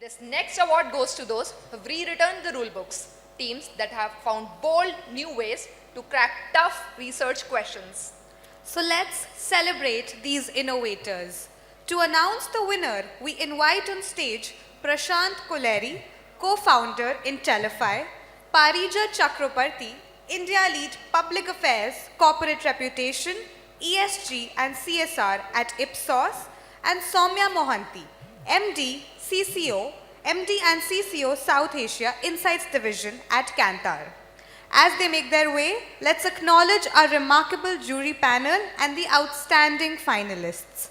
This next award goes to those who have rewritten the rule books, teams that have found bold new ways to crack tough research questions. So let's celebrate these innovators. To announce the winner, we invite on stage Prashant Koleri, co-founder in Telefy, Parija Chakrabarti, India Lead Public Affairs, Corporate Reputation, ESG and CSR at Ipsos, and Soumya Mohanty, MD and CCO South Asia Insights Division at Kantar. As they make their way, let's acknowledge our remarkable jury panel and the outstanding finalists.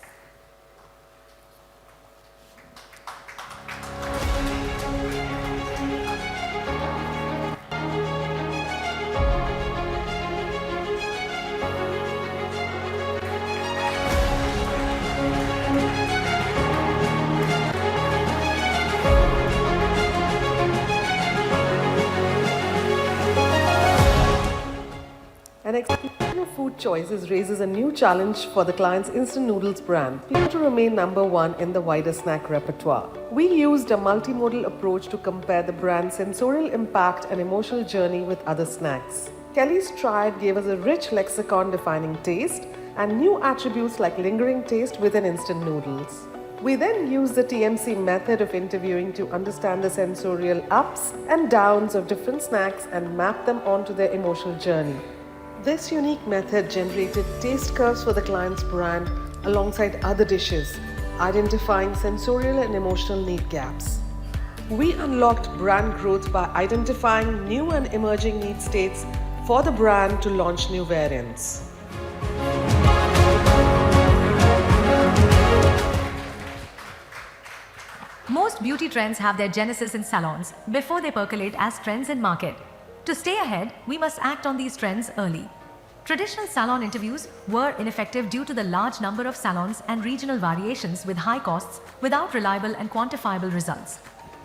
An explosion of food choices raises a new challenge for the client's instant noodles brand. We want to remain number one in the wider snack repertoire. We used a multimodal approach to compare the brand's sensorial impact and emotional journey with other snacks. Kelly's Triad gave us a rich lexicon defining taste and new attributes like lingering taste within instant noodles. We then used the TMC method of interviewing to understand the sensorial ups and downs of different snacks and map them onto their emotional journey. This unique method generated taste curves for the client's brand alongside other dishes, identifying sensorial and emotional need gaps. We unlocked brand growth by identifying new and emerging need states for the brand to launch new variants. Most beauty trends have their genesis in salons before they percolate as trends in market. To stay ahead, we must act on these trends early. Traditional salon interviews were ineffective due to the large number of salons and regional variations with high costs without reliable and quantifiable results.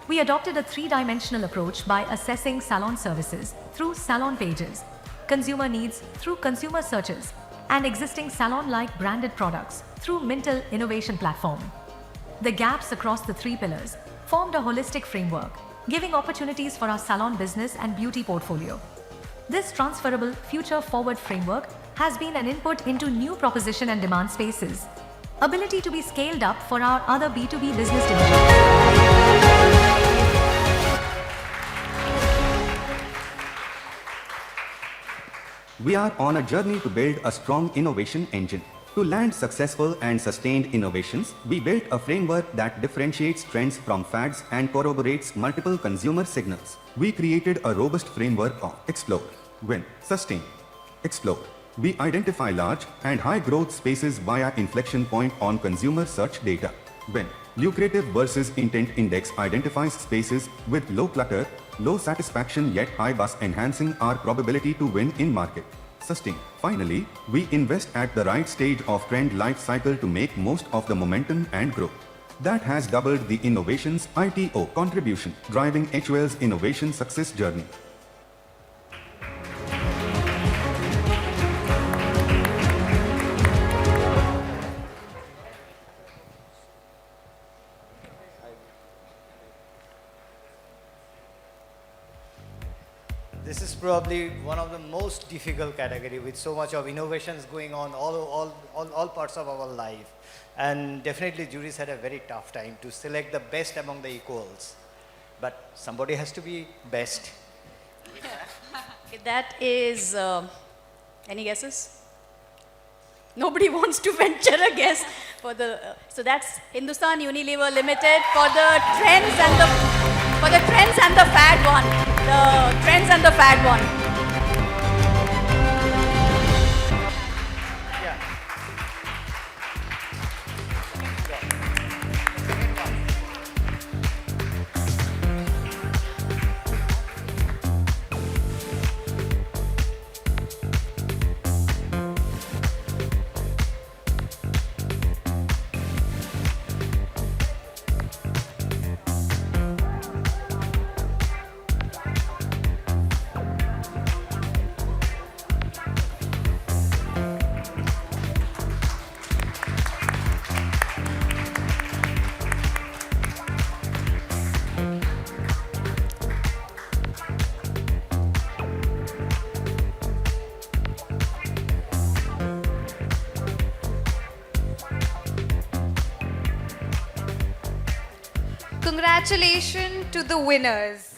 We adopted a three-dimensional approach by assessing salon services through salon pages, consumer needs through consumer searches, and existing salon-like branded products through Mintel Innovation Platform. The gaps across the three pillars formed a holistic framework, giving opportunities for our salon business and beauty portfolio. This transferable, future-forward framework has been an input into new proposition and demand spaces, ability to be scaled up for our other B2B business divisions. We are on a journey to build a strong innovation engine. To land successful and sustained innovations, we built a framework that differentiates trends from fads and corroborates multiple consumer signals. We created a robust framework of explore, win, sustain, explore. We identify large and high growth spaces via inflection point on consumer search data. Win, lucrative versus intent index identifies spaces with low clutter, low satisfaction yet high buzz, enhancing our probability to win in market. Sustain. Finally, we invest at the right stage of trend life cycle to make most of the momentum and growth. That has doubled the innovation's ITO contribution, driving HUL's innovation success journey. This is probably one of the most difficult category with so much of innovations going on all parts of our life. And definitely juries had a very tough time to select the best among the equals. But somebody has to be best. Okay, that is, any guesses? Nobody wants to venture a guess for the, so that's Hindustan Unilever Limited for the trends and the fad one. The trends and the fad one. Yeah. Congratulations to the winners.